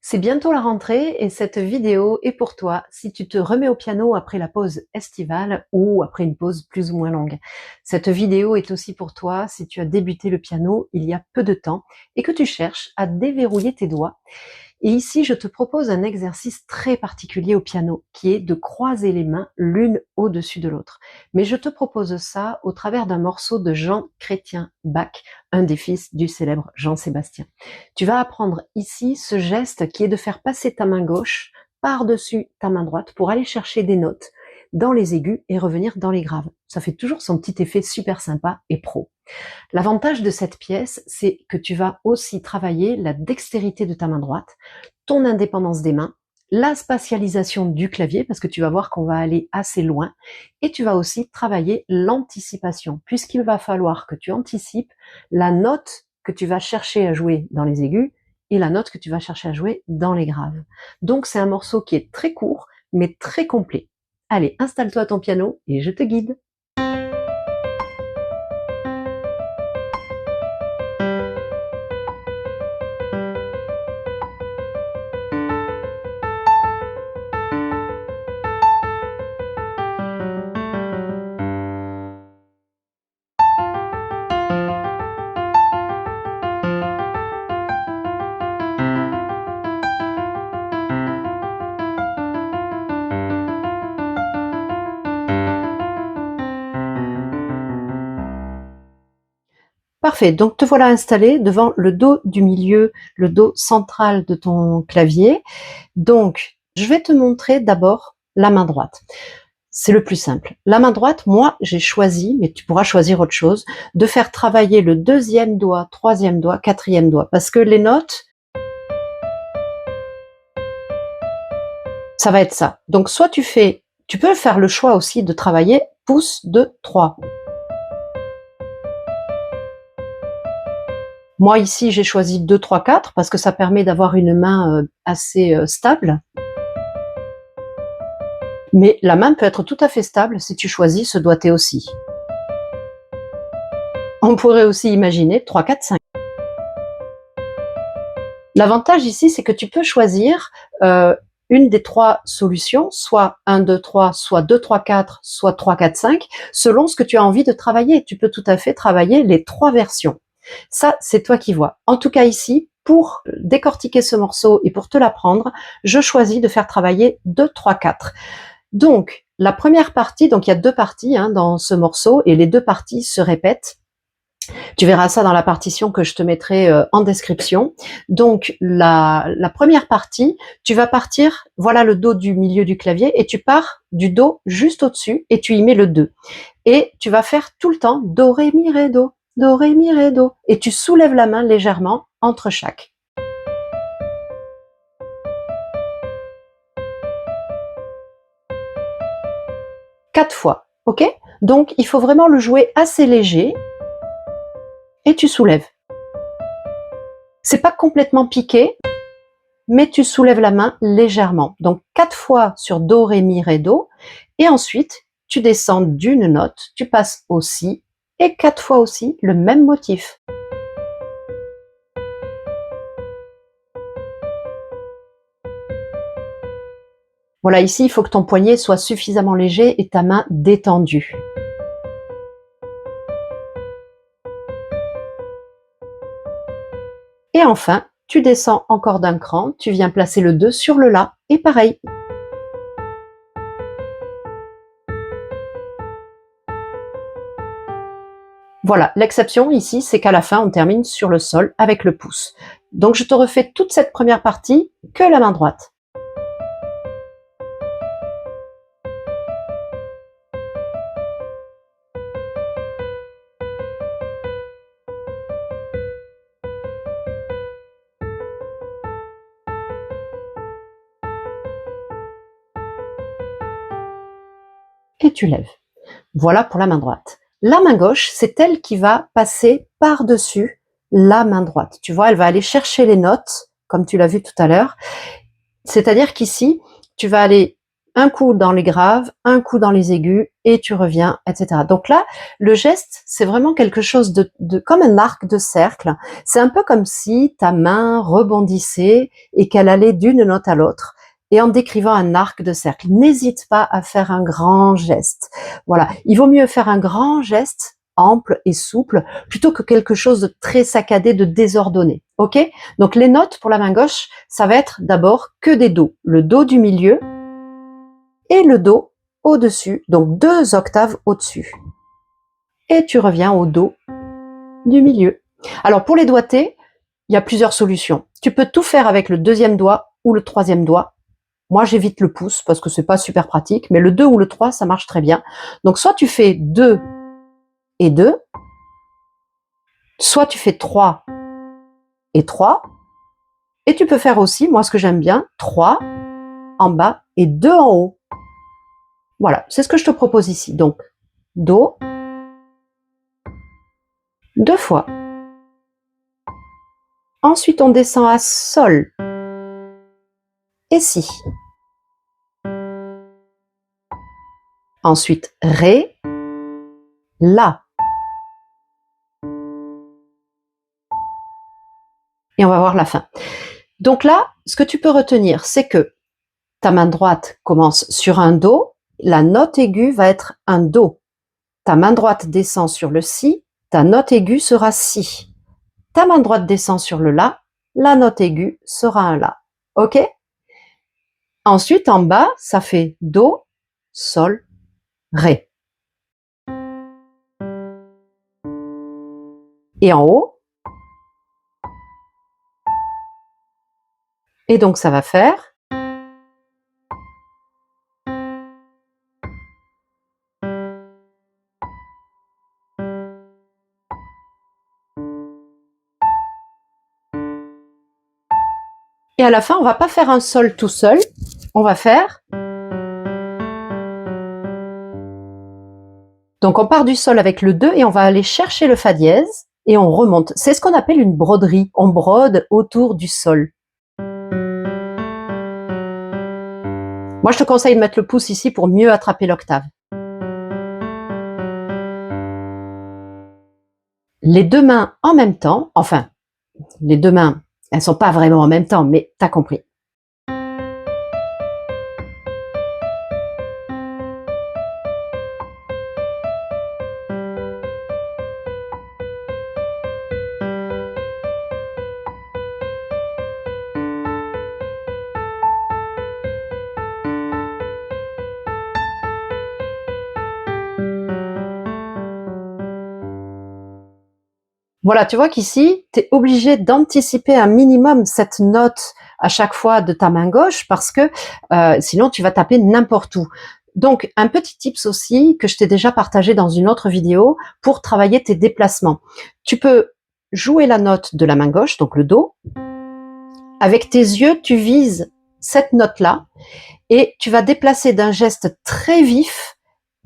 C'est bientôt la rentrée et cette vidéo est pour toi si tu te remets au piano après la pause estivale ou après une pause plus ou moins longue. Cette vidéo est aussi pour toi si tu as débuté le piano il y a peu de temps et que tu cherches à déverrouiller tes doigts. Et ici, je te propose un exercice très particulier au piano, qui est de croiser les mains l'une au-dessus de l'autre. Mais je te propose ça au travers d'un morceau de Jean Chrétien Bach, un des fils du célèbre Jean-Sébastien. Tu vas apprendre ici ce geste qui est de faire passer ta main gauche par-dessus ta main droite pour aller chercher des notes dans les aigus et revenir dans les graves. Ça fait toujours son petit effet super sympa et pro. L'avantage de cette pièce, c'est que tu vas aussi travailler la dextérité de ta main droite, ton indépendance des mains, la spatialisation du clavier, parce que tu vas voir qu'on va aller assez loin, et tu vas aussi travailler l'anticipation, puisqu'il va falloir que tu anticipes la note que tu vas chercher à jouer dans les aigus et la note que tu vas chercher à jouer dans les graves. Donc c'est un morceau qui est très court, mais très complet. Allez, installe-toi à ton piano et je te guide. Parfait, donc te voilà installé devant le dos du milieu, le dos central de ton clavier. Donc, je vais te montrer d'abord la main droite. C'est le plus simple. La main droite, moi, j'ai choisi, mais tu pourras choisir autre chose, de faire travailler le deuxième doigt, troisième doigt, quatrième doigt, parce que les notes, ça va être ça. Donc, soit tu peux faire le choix aussi de travailler pouce 2, 3. Moi, ici, j'ai choisi 2, 3, 4 parce que ça permet d'avoir une main assez stable. Mais la main peut être tout à fait stable si tu choisis ce doigté aussi. On pourrait aussi imaginer 3, 4, 5. L'avantage ici, c'est que tu peux choisir une des trois solutions, soit 1, 2, 3, soit 2, 3, 4, soit 3, 4, 5, selon ce que tu as envie de travailler. Tu peux tout à fait travailler les trois versions. Ça, c'est toi qui vois. En tout cas ici, pour décortiquer ce morceau et pour te l'apprendre, je choisis de faire travailler 2, 3, 4. Donc, la première partie, donc il y a deux parties dans ce morceau et les deux parties se répètent. Tu verras ça dans la partition que je te mettrai en description. Donc, la première partie, tu vas partir, voilà le Do du milieu du clavier, et tu pars du Do juste au-dessus et tu y mets le 2. Et tu vas faire tout le temps Do, Ré, Mi, Ré, Do, Do, Ré, Mi, Ré, Do. Et tu soulèves la main légèrement entre chaque. Quatre fois, ok? Donc, il faut vraiment le jouer assez léger et tu soulèves. C'est pas complètement piqué, mais tu soulèves la main légèrement. Donc 4 fois sur Do, Ré, Mi, Ré, Do, et ensuite tu descends d'une note, tu passes au Si, et 4 fois aussi le même motif. Voilà, ici il faut que ton poignet soit suffisamment léger et ta main détendue. Et enfin, tu descends encore d'un cran, tu viens placer le 2 sur le La, et pareil. Voilà, l'exception ici, c'est qu'à la fin, on termine sur le sol avec le pouce. Donc je te refais toute cette première partie que la main droite. Et tu lèves. Voilà pour la main droite. La main gauche, c'est elle qui va passer par-dessus la main droite. Tu vois, elle va aller chercher les notes, comme tu l'as vu tout à l'heure. C'est-à-dire qu'ici, tu vas aller un coup dans les graves, un coup dans les aigus, et tu reviens, etc. Donc là, le geste, c'est vraiment quelque chose comme un arc de cercle. C'est un peu comme si ta main rebondissait et qu'elle allait d'une note à l'autre. Et en décrivant un arc de cercle, n'hésite pas à faire un grand geste. Voilà, il vaut mieux faire un grand geste ample et souple plutôt que quelque chose de très saccadé, de désordonné. Ok? Donc les notes pour la main gauche, ça va être d'abord que des do. Le do du milieu et le do au-dessus, donc 2 octaves au-dessus. Et tu reviens au do du milieu. Alors pour les doigtés, il y a plusieurs solutions. Tu peux tout faire avec le 2e doigt ou le 3e doigt. Moi, j'évite le pouce parce que c'est pas super pratique, mais le 2 ou le 3, ça marche très bien. Donc soit tu fais 2 et 2, soit tu fais 3 et 3, et tu peux faire aussi, moi ce que j'aime bien, 3 en bas et 2 en haut. Voilà, c'est ce que je te propose ici. Donc, do, 2 fois. Ensuite, on descend à sol et si. Ensuite, ré, la. Et on va voir la fin. Donc là, ce que tu peux retenir, c'est que ta main droite commence sur un do, la note aiguë va être un do. Ta main droite descend sur le si, ta note aiguë sera si. Ta main droite descend sur le la note aiguë sera un la. Ok? Ensuite, en bas, ça fait do, sol, ré. Et en haut, et donc ça va faire et à la fin, on va pas faire un sol tout seul, on va faire. Donc on part du sol avec le 2 et on va aller chercher le fa dièse et on remonte. C'est ce qu'on appelle une broderie. On brode autour du sol. Moi, je te conseille de mettre le pouce ici pour mieux attraper l'octave. Les deux mains en même temps, enfin, les deux mains, elles sont pas vraiment en même temps, mais t'as compris. Voilà, tu vois qu'ici, tu es obligé d'anticiper un minimum cette note à chaque fois de ta main gauche parce que sinon tu vas taper n'importe où. Donc, un petit tips aussi que je t'ai déjà partagé dans une autre vidéo pour travailler tes déplacements. Tu peux jouer la note de la main gauche, donc le do. Avec tes yeux, tu vises cette note-là et tu vas déplacer d'un geste très vif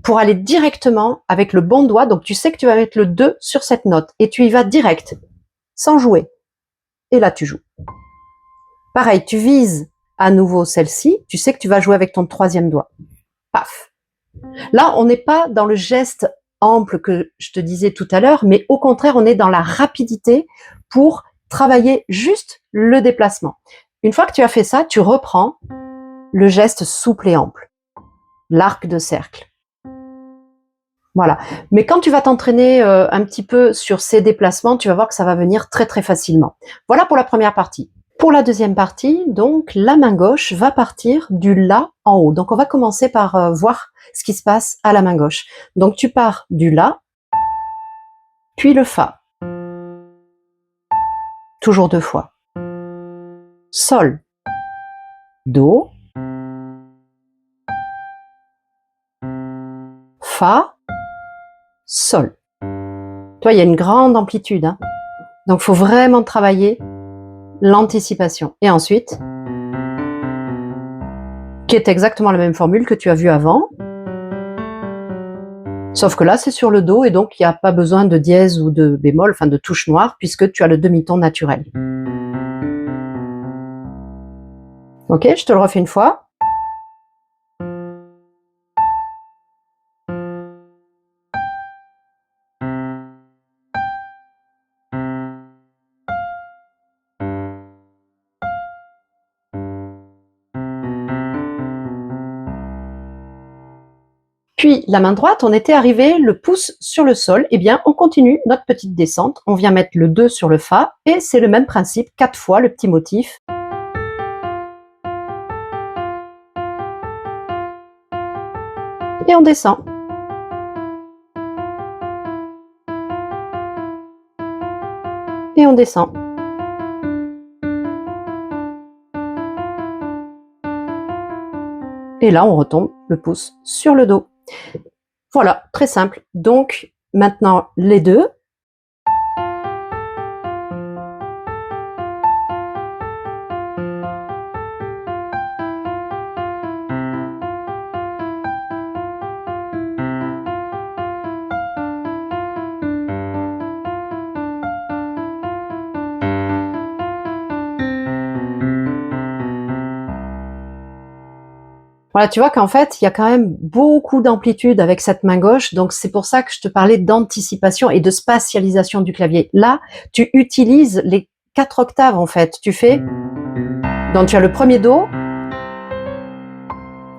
pour aller directement avec le bon doigt. Donc, tu sais que tu vas mettre le 2 sur cette note et tu y vas direct, sans jouer. Et là, tu joues. Pareil, tu vises à nouveau celle-ci. Tu sais que tu vas jouer avec ton 3e doigt. Paf. Là, on n'est pas dans le geste ample que je te disais tout à l'heure, mais au contraire, on est dans la rapidité pour travailler juste le déplacement. Une fois que tu as fait ça, tu reprends le geste souple et ample, l'arc de cercle. Voilà. Mais quand tu vas t'entraîner un petit peu sur ces déplacements, tu vas voir que ça va venir très très facilement. Voilà pour la première partie. Pour la deuxième partie, donc, la main gauche va partir du la en haut. Donc, on va commencer par voir ce qui se passe à la main gauche. Donc, tu pars du la, puis le fa. Toujours 2 fois. Sol, do, fa, sol. Toi, il y a une grande amplitude, hein. Donc, il faut vraiment travailler l'anticipation. Et ensuite, qui est exactement la même formule que tu as vue avant, sauf que là, c'est sur le do et donc il n'y a pas besoin de dièse ou de bémol, enfin de touche noire, puisque tu as le demi-ton naturel. Ok, je te le refais une fois. Puis la main droite, on était arrivé le pouce sur le sol, eh bien on continue notre petite descente, on vient mettre le 2 sur le Fa, et c'est le même principe, 4 fois le petit motif. Et on descend. Et on descend. Et là, on retombe le pouce sur le dos. Voilà, très simple. Donc, maintenant, les deux. Voilà, tu vois qu'en fait, il y a quand même beaucoup d'amplitude avec cette main gauche, donc c'est pour ça que je te parlais d'anticipation et de spatialisation du clavier. Là, tu utilises les 4 octaves en fait. Tu fais, donc tu as le premier Do,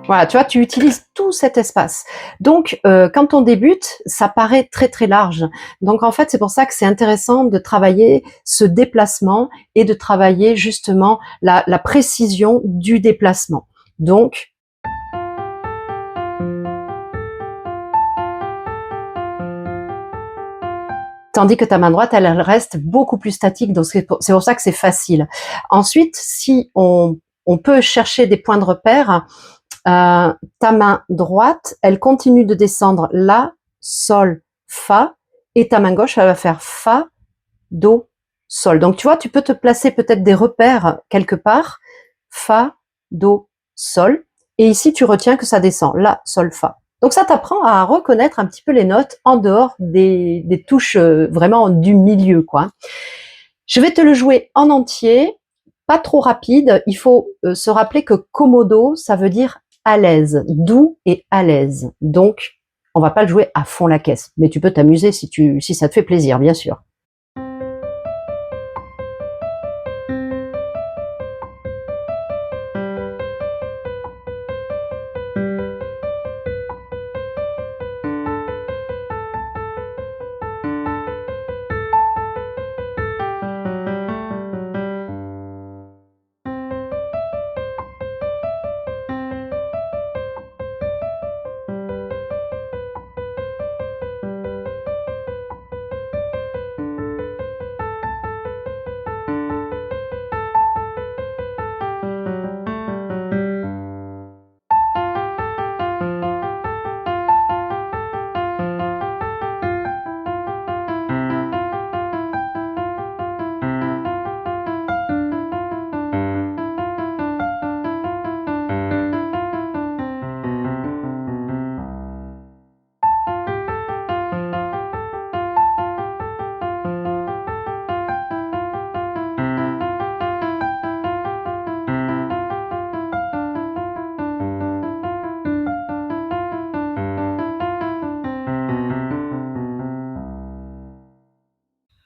voilà, tu vois, tu utilises tout cet espace. Donc, quand on débute, ça paraît très très large. Donc en fait, c'est pour ça que c'est intéressant de travailler ce déplacement et de travailler justement la précision du déplacement. Donc, tandis que ta main droite, elle reste beaucoup plus statique, donc c'est pour ça que c'est facile. Ensuite, si on peut chercher des points de repère, ta main droite, elle continue de descendre La, Sol, Fa, et ta main gauche, elle va faire Fa, Do, Sol. Donc tu vois, tu peux te placer peut-être des repères quelque part, Fa, Do, Sol, et ici tu retiens que ça descend, La, Sol, Fa. Donc ça t'apprend à reconnaître un petit peu les notes en dehors des touches vraiment du milieu, quoi. Je vais te le jouer en entier, pas trop rapide. Il faut se rappeler que commodo, ça veut dire à l'aise, doux et à l'aise. Donc, on va pas le jouer à fond la caisse, mais tu peux t'amuser si ça te fait plaisir, bien sûr.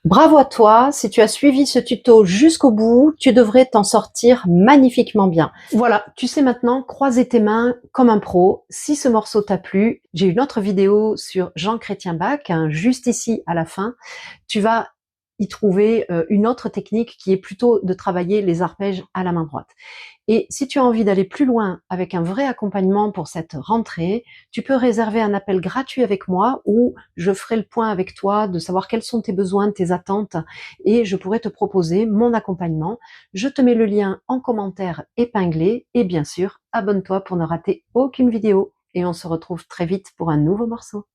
Bravo à toi, si tu as suivi ce tuto jusqu'au bout, tu devrais t'en sortir magnifiquement bien. Voilà, tu sais maintenant croiser tes mains comme un pro. Si ce morceau t'a plu, j'ai une autre vidéo sur Jean Chrétien Bach, hein, juste ici à la fin. Tu vas y trouver une autre technique qui est plutôt de travailler les arpèges à la main droite. Et si tu as envie d'aller plus loin avec un vrai accompagnement pour cette rentrée, tu peux réserver un appel gratuit avec moi où je ferai le point avec toi de savoir quels sont tes besoins, tes attentes, et je pourrai te proposer mon accompagnement. Je te mets le lien en commentaire épinglé et bien sûr, abonne-toi pour ne rater aucune vidéo et on se retrouve très vite pour un nouveau morceau.